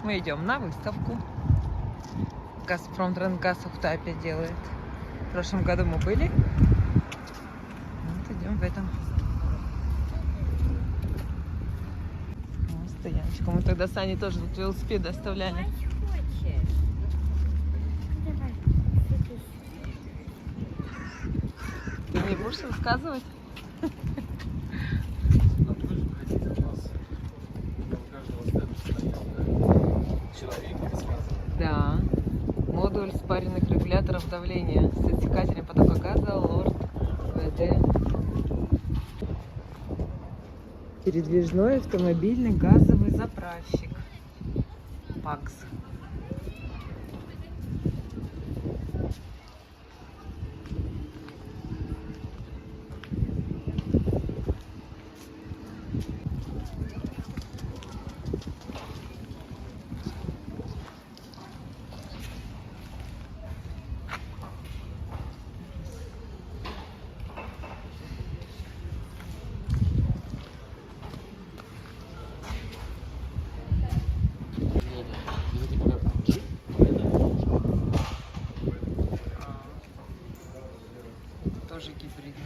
мы идем на выставку. Газпром Трансгаз Ухта опять делает. В прошлом году мы были. Вот идем в этом. Вот стояночку. Мы тогда с Аней тоже тут велосипеды оставляли. Ты мне будешь рассказывать? Да. Модуль спаренных регуляторов давления с отсекателем потока газа Лорд ВД. Передвижной автомобильный газовый заправщик. ПАГЗ. Тоже гибридный.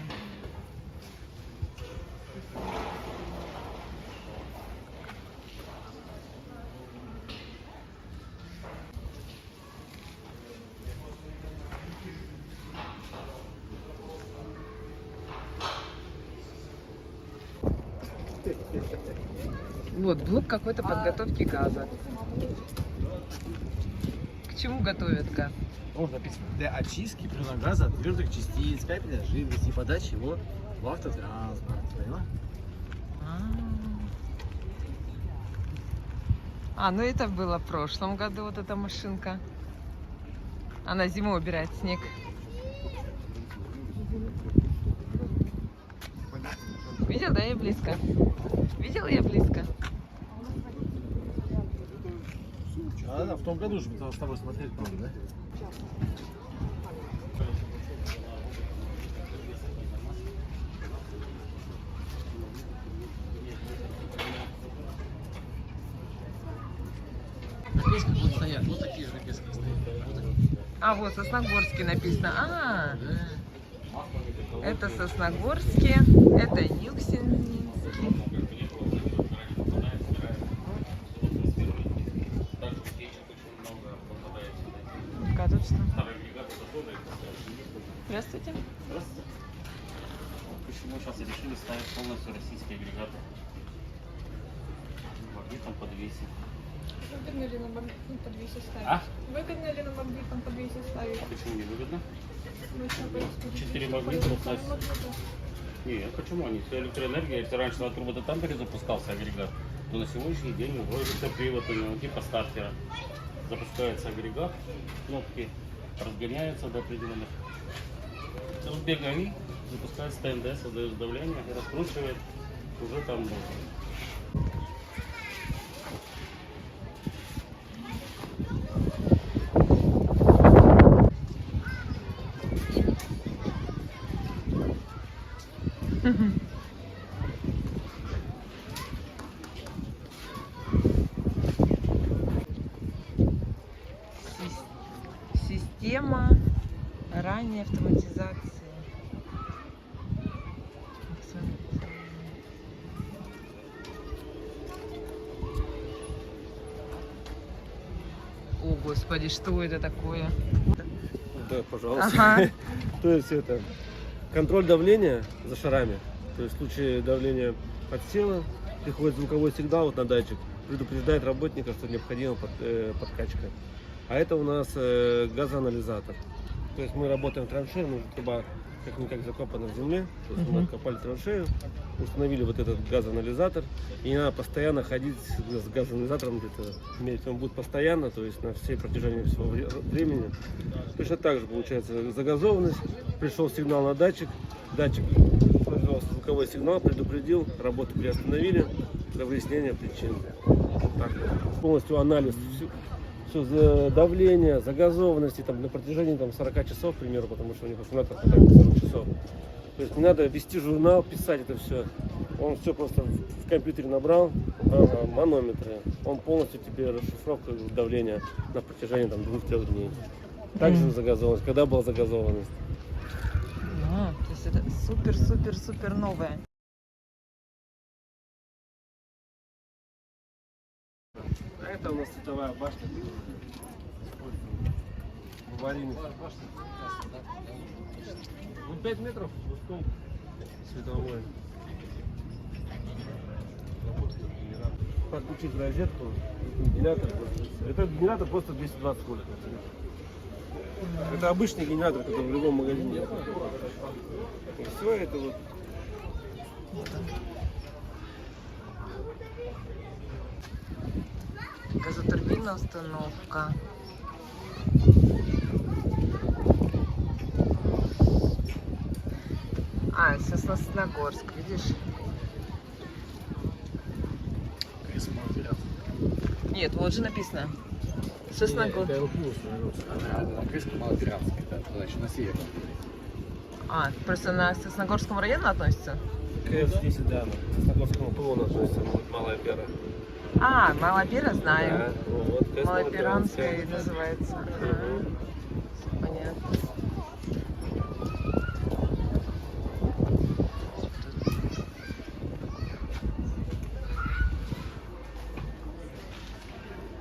Вот блок какой-то подготовки газа. К чему готовят газ? Вот написано: для очистки природного газа от твердых частиц, капельной жидкости и подачи его в автотранспорт. Поняла? Ну это было в прошлом году, вот эта машинка. Она зимой убирает снег. Видел, да, я близко? Видел я близко? А в том году же мы с тобой смотрели, правда, да? На песках вот стоят, вот такие же на песках стоят. Вот такие. Вот Сосногорский написано. Да. Это Сосногорске, это Нюксининский. А тут что? Здравствуйте. Здравствуйте. Почему сейчас решили ставить полностью российские агрегаты? Магнитом подвесить. Выгодно ли на магнитном подвесе ставить? А? Выгодно ли на магнитном подвесе ставить? А почему не выгодно? Можно поискать. 4 магнита у нас. Нет, почему они? Все электроэнергия, если раньше на турбодотам перезапускался агрегат, то на сегодняшний день его электропривод у него типа стартера. Запускается агрегат, кнопки разгоняются до определенных. Вот беговик запускается ТНД, создает давление и раскручивает уже там. Система ранней автоматизации. О, Господи, что это такое? Да, пожалуйста. Ага. То есть это контроль давления за шарами. То есть в случае давления подсела, приходит звуковой сигнал вот на датчик, предупреждает работника, что необходима подкачка. А это у нас газоанализатор. То есть мы работаем в траншее, но труба как-никак закопана в земле. То есть мы откопали траншею, установили вот этот газоанализатор. И не надо постоянно ходить с газоанализатором где-то. Он будет постоянно, то есть на всей протяжении всего времени. Точно так же получается загазованность. Пришел сигнал на датчик. Датчик произвел звуковой сигнал, предупредил, работу приостановили для выяснения причин. Так, полностью анализ все давление, загазованности там, на протяжении 40 часов, к примеру, потому что у них аккумулятор хватает 40 часов. То есть не надо вести журнал, писать это все. Он все просто в компьютере набрал, манометры. Он полностью тебе расшифровка давления на протяжении там 2-3 дней. Также загазованность. Когда была загазованность? То есть это супер новое. А это у нас световая башня. Аварийный. Ну, 5 метров пуском световой. Подключить розетку, генератор. Это генератор просто 220 вольт. Это обычный генератор, который в любом магазине. И все это вот. Газотурбинная установка. Сосногорск, видишь? Нет, вот же написано. Сосногорск. Это ЛПУ, на Крымском Малопиратске, туда еще на север. Просто на Сосногорском районе относится? КС-10, да, на Сосногорскому ПО относится, Малая Пера. Малая Пера знаю. Да, вот, КС Малоперанская называется. Понятно.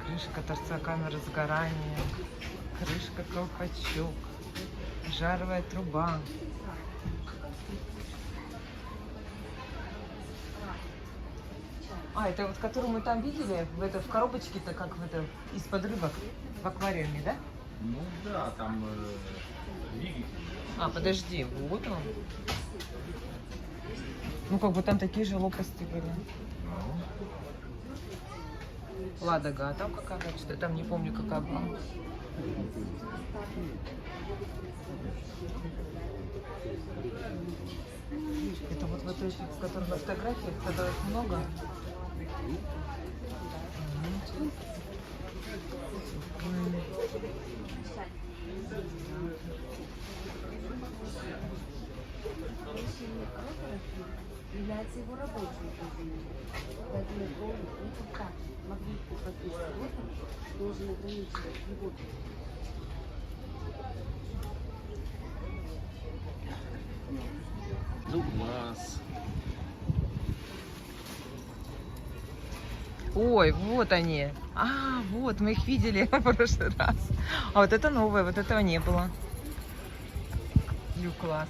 Крышка торца камеры сгорания, крышка колпачок, жаровая труба. Это вот, которую мы там видели, в коробочке-то, как из-под рыбок, в аквариуме, да? Ну да, там двигатель. Подожди, вот он. Ну, как бы там такие же лопасти были. Ладога, а там какая-то, что-то там не помню, какая была. Это вот эти, в которых на фотографиях, когда их много. Является его рабочим жизнью. Поэтому полный никогда магнитный процесс воздуха должен ограничивать его. Дуглас. Ой, вот они. Вот, мы их видели в прошлый раз. А вот это новое, вот этого не было. Люкласс.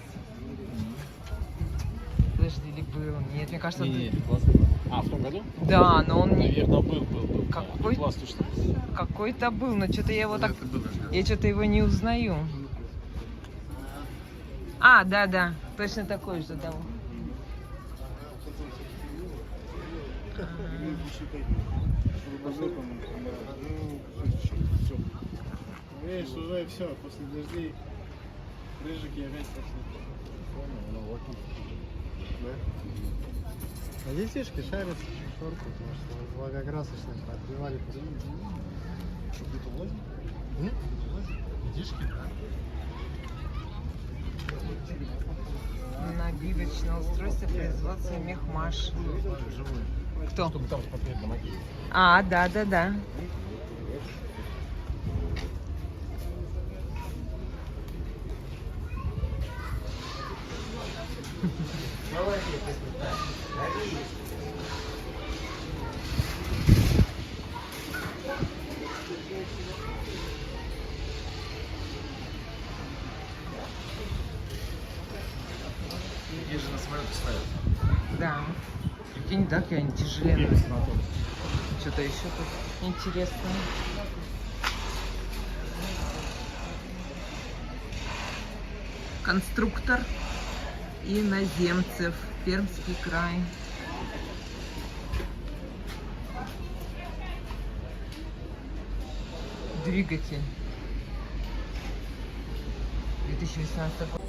Подожди, или был? Нет, мне кажется... В том году? Да, но он не... Наверное, был. Какой... Класс точно был. Какой-то был, но что-то я его так... Это было, да. Я что-то его не узнаю. Да, точно такой же, да. Видишь, уже все, после дождей рыжики опять пошли. А детишки шарятся, шоркают, потому что благокрасочно отбивали. Детишки, да? Набивочное устройство производства Мехмаш. Кто? Чтобы там смотреть на могиле. Да. Где же на самолете ставят? Да. Прикинь, да, какие они тяжеленные. Что-то еще тут интересное. Конструктор иноземцев. Пермский край. Двигатель. 2018 год.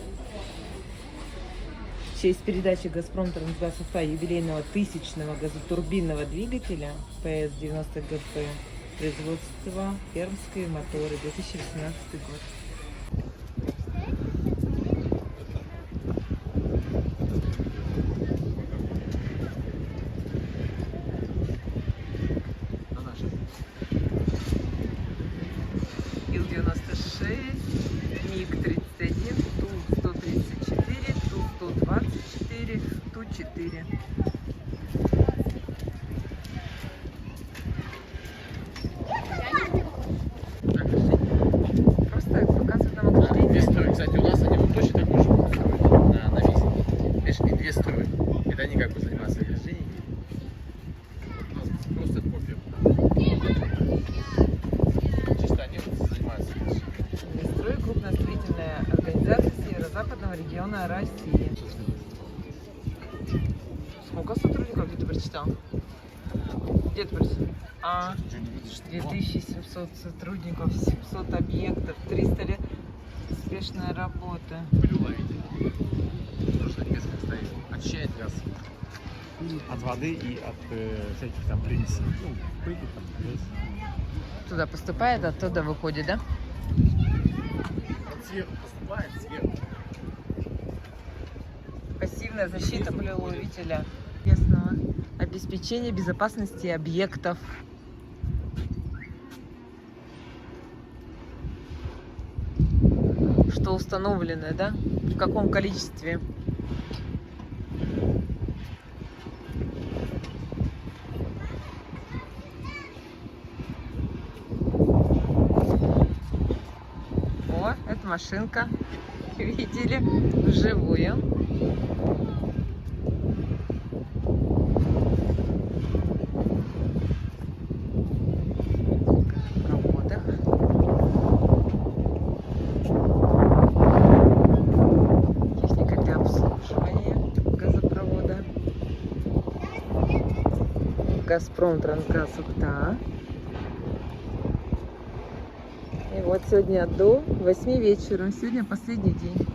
В честь передачи «Газпром Трансгаз» юбилейного 1000-го газотурбинного двигателя ПС-90 ГП производства Пермские моторы, 2018 год. МиГ-31, Ту-134, Ту-124, Ту-4. Просто показывают нам ограждение. Инвесторы, кстати, у нас они вот точно такой же будут строить на визе. Видишь, инвесторы. Это они как бы занимаются ограждениями. У нас просто копия. Чисто они занимаются ограждениями. Строй — крупная строительная организация северо-западного региона России. Сколько сотрудников, где ты прочитал? Где ты прочитал? А, 2700 сотрудников, 700 объектов, 300 лет успешной работы. Пыль уловите. То, что несколько стоит. Очищает газ. От воды и от всяких там примесей. Ну, пыли там, грязь. Туда поступает, оттуда выходит, да? Вот сверху поступает, сверху. Пассивная защита пылеуловителя. Местного. Обеспечение безопасности объектов. Что установлено, да? В каком количестве? О, это машинка. Видели? Вживую. Техника для обслуживания газопровода. Газпром Трансгаз Ухта. И вот сегодня до 8 вечера. Сегодня последний день.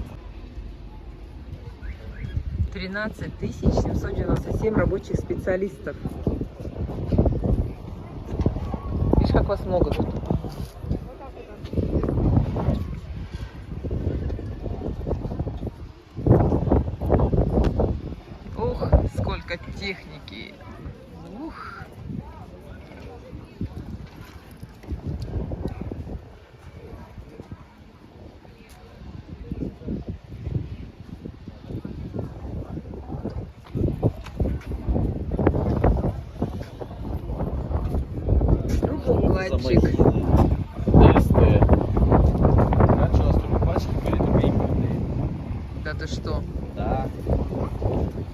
13 797 рабочих специалистов. Видишь, как вас много тут. Ух, сколько техники. Ух. Укладчик. Раньше у нас только пачки были, только импортные. Да ты что? Да.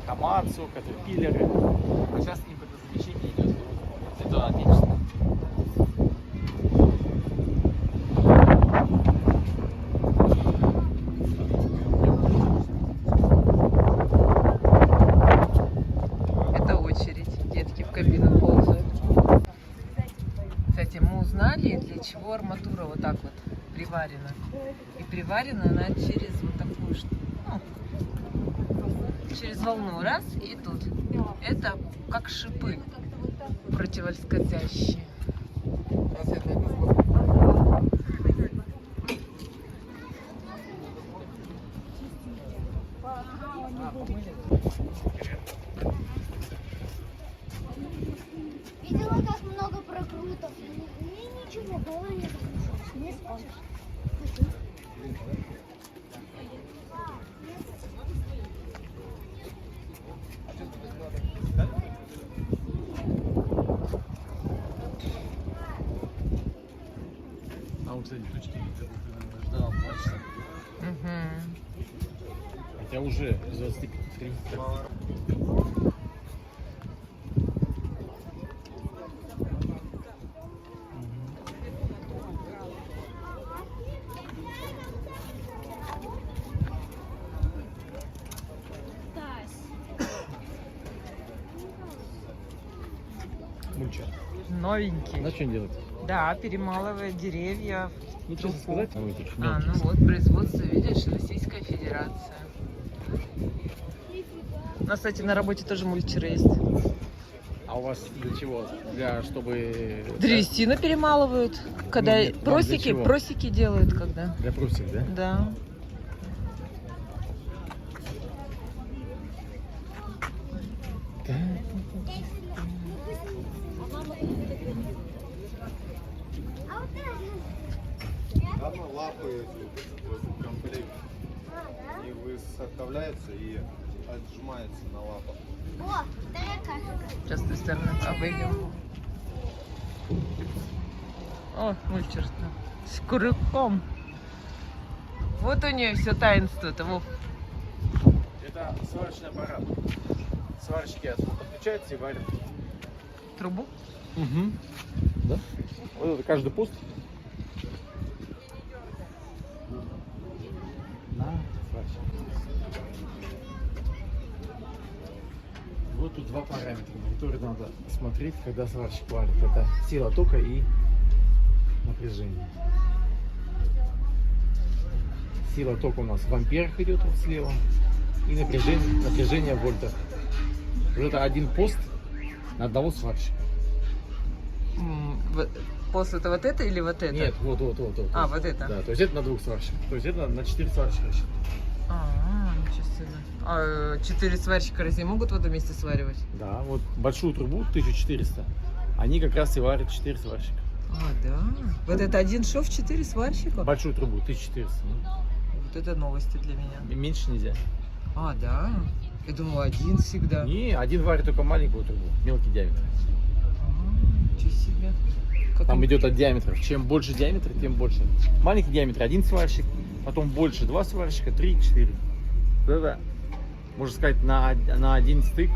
Хамацу, Катерпиллеры. А сейчас импортозамещение идет. Это отечественно. Это очередь. Детки в кабину ползают. Кстати, мы узнали, для чего арматура вот так вот приварена. И приварена она через вот такую штуку. Через волну. Раз, и тут. Это как шипы противоскользящие. Видела, как много прокрутов. И ничего, голова не закружилась. Не скажешь. А вот, кстати, тучки ждал 2 часа. Хотя уже 23. Мульча. Новенький. На что делать? Да, перемалывает деревья. Ну, честно сказать, там эти очень А, мелкие. ну вот, производство, видишь, Российская Федерация. У нас, кстати, на работе тоже мульчеры есть. А у вас для чего? Для чтобы... Древесину перемалывают, когда нет, вам для чего? просеки делают, когда. Для прусик, да? Да. Она лапы вот этот комплект не выставляется и отжимается на лапах. О, тарелка. Сейчас с той стороны обойдем. О, мульчер с крюком. Вот у нее все таинство-то. Вов. Это сварочный аппарат. Сварщики отсюда подключаются и варят. Трубу? Угу. Да. Вот это каждый пост. На сварщик. Вот тут два параметра, на которые надо смотреть, когда сварщик варит. Это сила тока и напряжение. Сила тока у нас в амперах идет вот слева. И напряжение в вольтах. Вот это один пост на одного сварщика. После это вот это или вот это? Нет, вот. А, вот это? Да, то есть это на двух сварщиков. То есть это на 4 сварщика. Ничего себе. А 4 сварщика разве могут в этом месте сваривать? Да, вот большую трубу 1400. Они как раз и варят 4 сварщика. Да? Вот это один шов, 4 сварщика? Большую трубу 1400. Вот это новости для меня. И меньше нельзя. Да? Я думала, один всегда. Не, один варит только маленькую трубу, мелкий диаметр. Ничего себе. Там идет от диаметров. Чем больше диаметр, тем больше. Маленький диаметр один сварщик, потом больше 2 сварщика, 3, 4. Да. Можно сказать, на один стык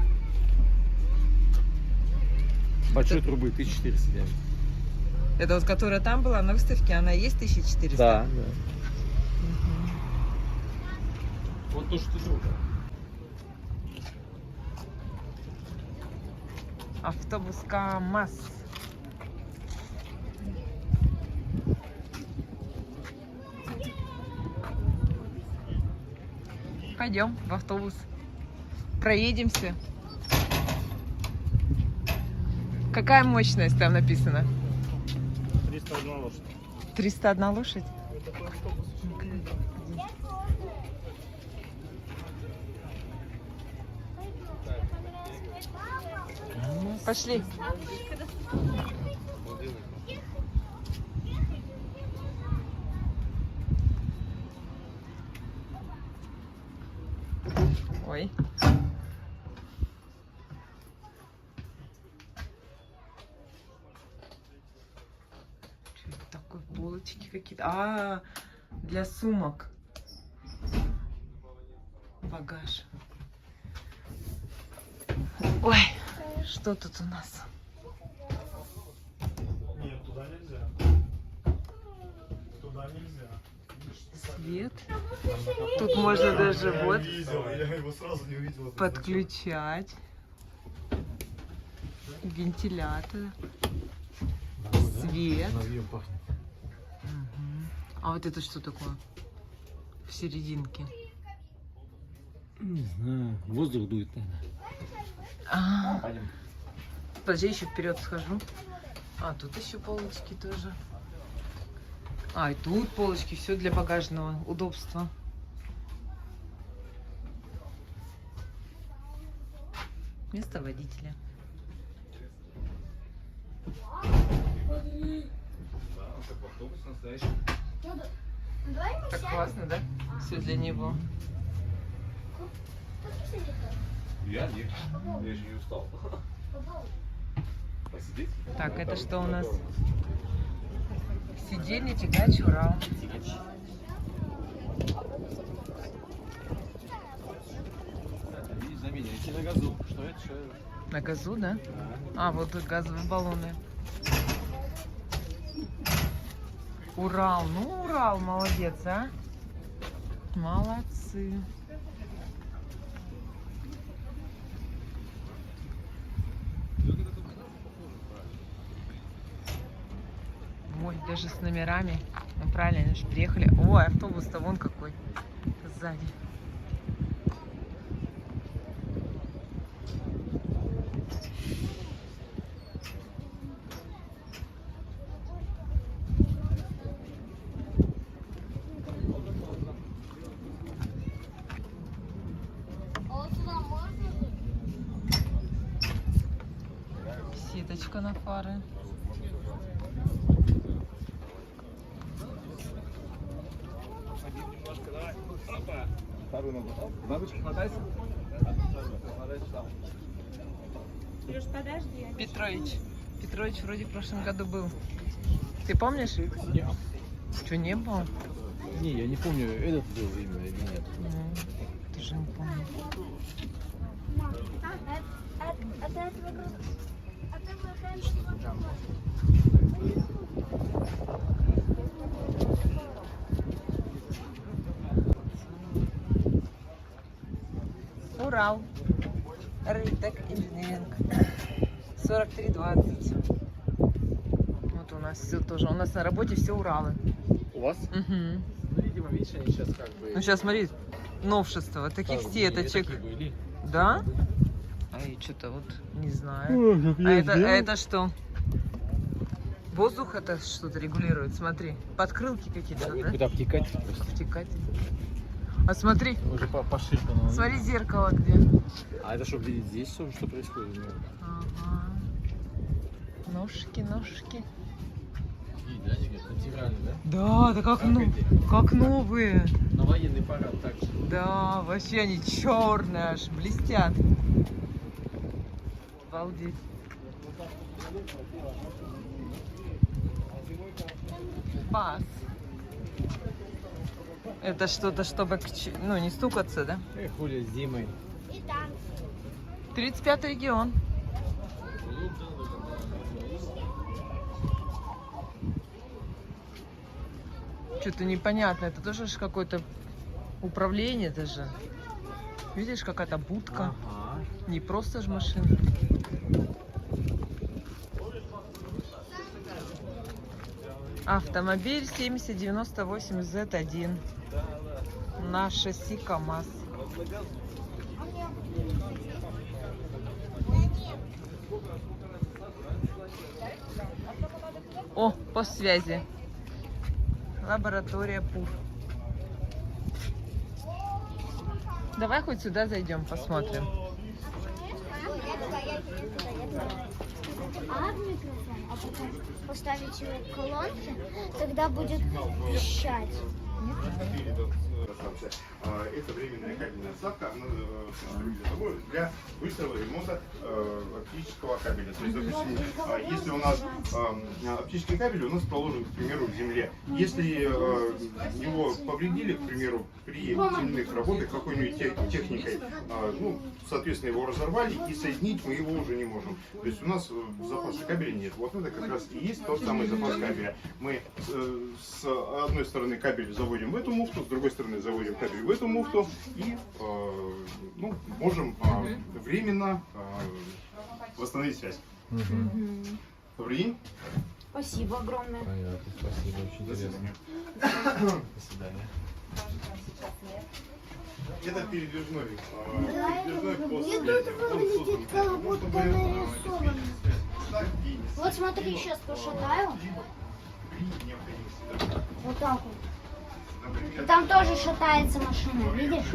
большой трубы 1400 диаметр. Это вот которая там была на выставке, она есть 1400? Да. Вот то, что ты делал. Автобус КамАЗ. Пойдем в автобус. Проедемся. Какая мощность там написано? 301 лошадь. 301 лошадь? Пошли. Ой. Что это такое? Полочки какие-то. Для сумок. Багаж. Ой, что тут у нас? Нет, туда нельзя. Туда нельзя. Свет. Тут можно даже вот Я его сразу не увидел. подключать. Вентилятор. Свет. А вот это что такое? В серединке. Не знаю, воздух дует, наверное. Пойдем. Подожди, еще вперед схожу. Тут еще полочки тоже. И тут полочки, все для багажного удобства. Место водителя. Так классно, да? Все для него. Я нет. Я еще не устал. Посидеть? Так, это что у нас? Сиденье тягач Урал. Заменяйте на газу. Что это? На газу, да? Вот тут газовые баллоны. Урал. Ну, Урал, молодец, а? Молодцы. Ой, даже с номерами. Ну, правильно, они же приехали. Ой, автобус-то вон какой. Сзади. Сеточка на фары. немножко, давай. Опа. Вторую ногу. Оп. Бабочка, хватайся. Сереж, подожди. Петрович вроде в прошлом году был. Ты помнишь? Что, не было? Не, я не помню, этот был именно или нет. Тоже не помню. Урал. Рейтек инжиниринг. 43,20. Вот у нас все тоже. У нас на работе все Уралы. У вас? Угу. Ну, видимо, видишь, они сейчас как бы... Ну сейчас смотри, новшество. Таких сеточек. Такие были. Да? А и что-то вот не знаю. А это что? Воздух это что-то регулирует, смотри. Подкрылки какие-то, да? Куда обтекать просто. Обтекать. А смотри, Уже поширкано. смотри зеркало где. А это чтобы видеть здесь, что происходит? Ага. Ножки. И, да, они говорят, натирали, да? Да, да как, эти? как новые. На военный парад так же. Да, вообще они черные аж, блестят. Обалдеть. Бас. Это что-то, чтобы ну, не стукаться, да? Эх, Хуля с Димой. 35-й регион. Что-то непонятно. Это тоже ж какое-то управление даже. Видишь, какая-то будка. Ага. Не просто же машина. Автомобиль 7098 Z1 на шасси КамАЗ. О, по связи. Лаборатория ПУР. Давай хоть сюда зайдем, посмотрим. А в микрофон, а потом поставить его в колонке, тогда будет пищать. Это временная кабельная отставка для быстрого ремонта оптического кабеля. То есть, допустим, если у нас оптический кабель у нас проложен, к примеру, в земле, если его повредили, к примеру, при земных работах какой-нибудь техникой, ну, соответственно, его разорвали и соединить мы его уже не можем. То есть у нас запаса кабеля нет. Вот это как раз и есть тот самый запас кабеля. Мы с одной стороны кабель заводим в эту муфту, с другой стороны заводим кабель в эту муфту и ну, можем временно восстановить связь. Добрый день. Спасибо огромное. Понятно, спасибо, очень До интересно. свидания. До свидания. Это передвижной пост. Мне тут выглядит, как будто нарисовано. Вот смотри, сейчас пошатаю. Вот так вот. И там тоже шатается машина, видишь?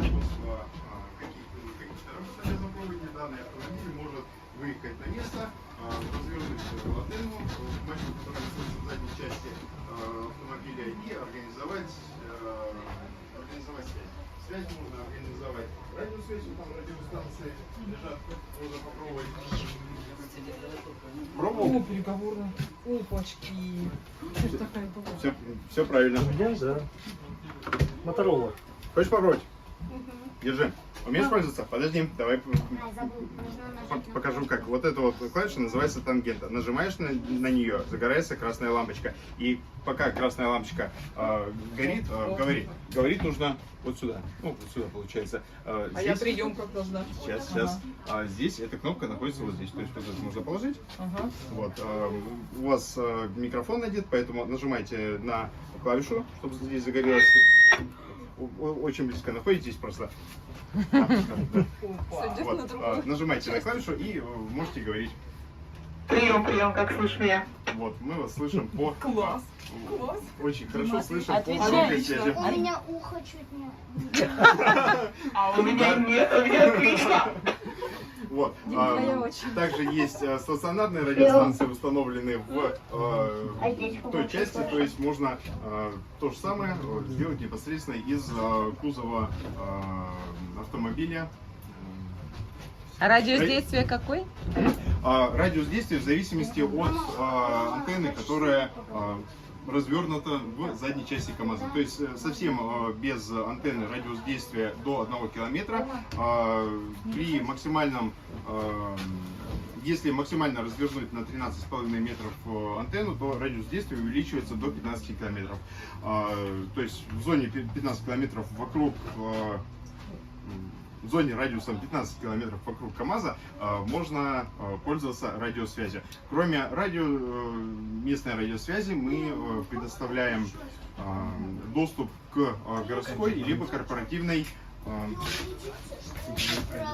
Данный автомобиль может выехать на место, развернуть антенну, машину, которая находится в задней части автомобиля, и организовать связь. Связь можно организовать. Радиосвязь, там радиостанции лежат, можно попробовать. Пробовал? О, переговорно. Опачки. Что ж такая была? Все правильно. Да. Моторола. Хочешь попробовать? Держи. Умеешь пользоваться? Подожди, давай покажу как. Вот эта вот клавиша называется тангента. Нажимаешь на нее, загорается красная лампочка. И пока красная лампочка горит, говорить нужно вот сюда. Ну, вот сюда получается. А я прием как должна? Сейчас. Здесь эта кнопка находится вот здесь. То есть вот это можно положить. Ага. Вот. У вас микрофон надет, поэтому нажимайте на клавишу, чтобы здесь загорелось. Очень близко находитесь просто. Вот. Нажимайте на клавишу и можете говорить. Прием, как слышно я. Вот, мы вас слышим по... Класс. Очень хорошо слышим по Отвечай. громкой связи. У меня ухо чуть не... А у меня нет, у меня отлично. Вот. твоя очередь. Также есть стационарные радиостанции, установленные в той части, то есть можно то же самое сделать непосредственно из кузова автомобиля. А радиус действия какой? Радиус действия в зависимости от антенны, которая развернута в задней части КамАЗа. То есть совсем без антенны радиус действия до 1 километра. При максимальном, если максимально развернуть на 13,5 метров антенну, то радиус действия увеличивается до 15 километров. То есть в зоне 15 километров вокруг, в зоне радиусом 15 километров вокруг КамАЗа можно пользоваться радиосвязью. Кроме местной радиосвязи мы предоставляем доступ к городской либо корпоративной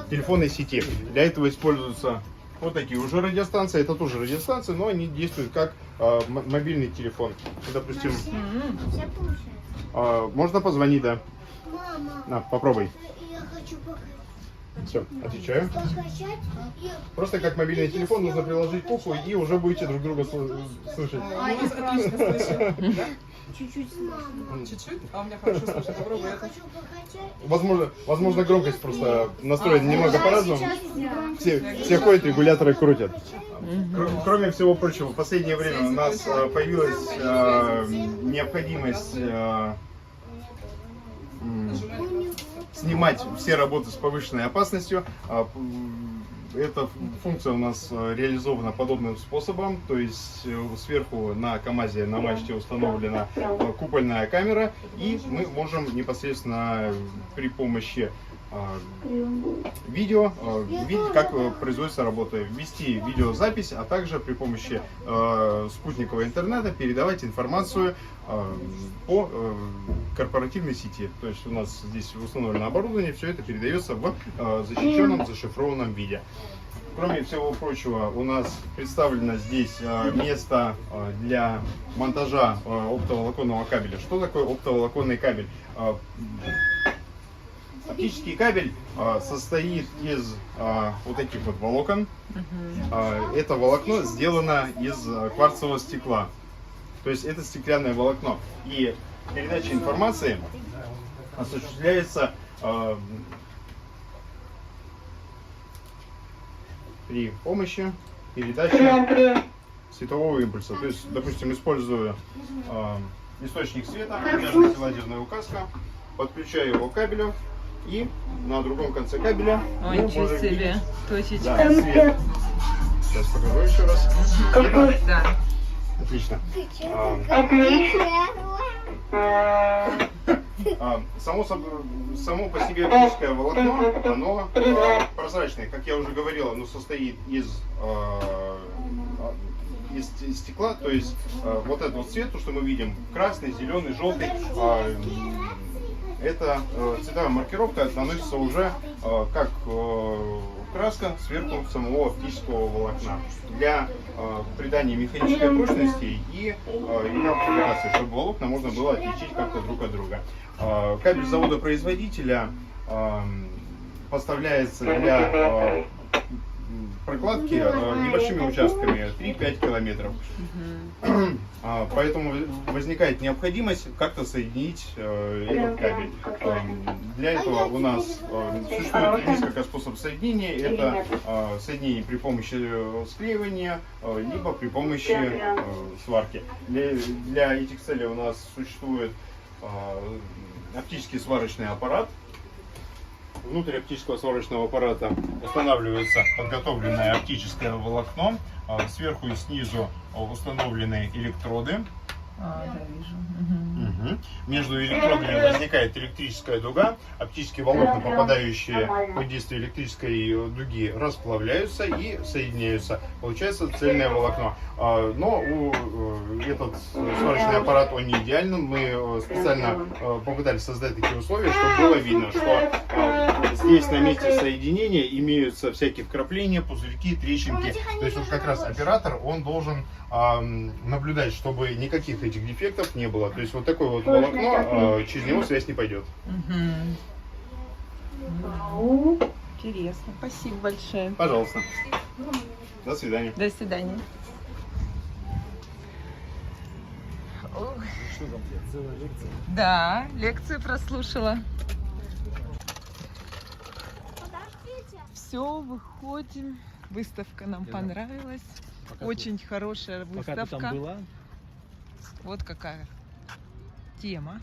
телефонной сети. Для этого используются вот такие уже радиостанции. Это тоже радиостанции, но они действуют как мобильный телефон. Допустим, можно позвонить, да. Мама, На, попробуй. я хочу Все, отвечаю. покачать и... Просто как мобильный телефон нужно приложить к уху, и уже будете друг друга слышать. Отлично слышу. Чуть-чуть мама. Чуть-чуть? А у меня хорошо слышно. Попробуй Я это. хочу покачать. Возможно, громкость просто настроена немного по-разному. Сейчас Все ходят, регуляторы крутят. Кроме всего прочего, в последнее время у нас появилась необходимость снимать все работы с повышенной опасностью. Эта функция у нас реализована подобным способом, то есть сверху на КамАЗе на мачте установлена купольная камера, и мы можем непосредственно при помощи видео видеть, как производится работа, вести видеозапись, а также при помощи спутникового интернета передавать информацию по корпоративной сети. То есть у нас здесь установлено оборудование, все это передается в защищенном, зашифрованном виде. Кроме всего прочего, у нас представлено здесь место для монтажа оптоволоконного кабеля. Что такое оптоволоконный кабель? Оптический кабель состоит из вот таких вот волокон. Это волокно сделано из кварцевого стекла. То есть это стеклянное волокно. И передача информации осуществляется при помощи передачи светового импульса. То есть, допустим, используя источник света, у меня есть лазерная указка, подключаю его к кабелю, и на другом конце кабеля Ой, мы ничего можем себе. видеть, Точечка. да, свет. Сейчас покажу еще раз. Да. Отлично. Само по себе оптическое волокно, оно прозрачное. Как я уже говорил, оно состоит из стекла, то есть вот этот вот цвет, то, что мы видим, красный, зеленый, желтый, эта цветовая маркировка наносится уже как краска сверху самого оптического волокна для придания механической прочности и идентификации, чтобы волокна можно было отличить как-то друг от друга. Кабель завода-производителя поставляется для прокладки небольшими участками 3-5 километров. Поэтому возникает необходимость как-то соединить этот кабель. Для этого у нас существует несколько способов соединения. Это соединение при помощи склеивания, либо при помощи сварки. Для этих целей у нас существует оптический сварочный аппарат. Внутрь оптического сварочного аппарата устанавливается подготовленное оптическое волокно. Сверху и снизу установлены электроды. Да, вижу. Между электродами возникает электрическая дуга. Оптические волокна, попадающие под действие электрической дуги, расплавляются и соединяются. Получается цельное волокно. Но этот сварочный аппарат, он не идеален. Мы специально попытались создать такие условия, чтобы было видно, что здесь на месте соединения имеются всякие вкрапления, пузырьки, трещинки. То есть вот как раз оператор, он должен наблюдать, чтобы никаких этих дефектов не было. То есть вот такое вот волокно, через него связь не пойдет. Интересно. Спасибо большое. Пожалуйста. До свидания. До свидания. Ох. Что там, целая лекция? Да, лекцию прослушала. Все, выходим. Выставка нам понравилась. Очень хорошая Пока ты выставка. там была, Вот какая тема.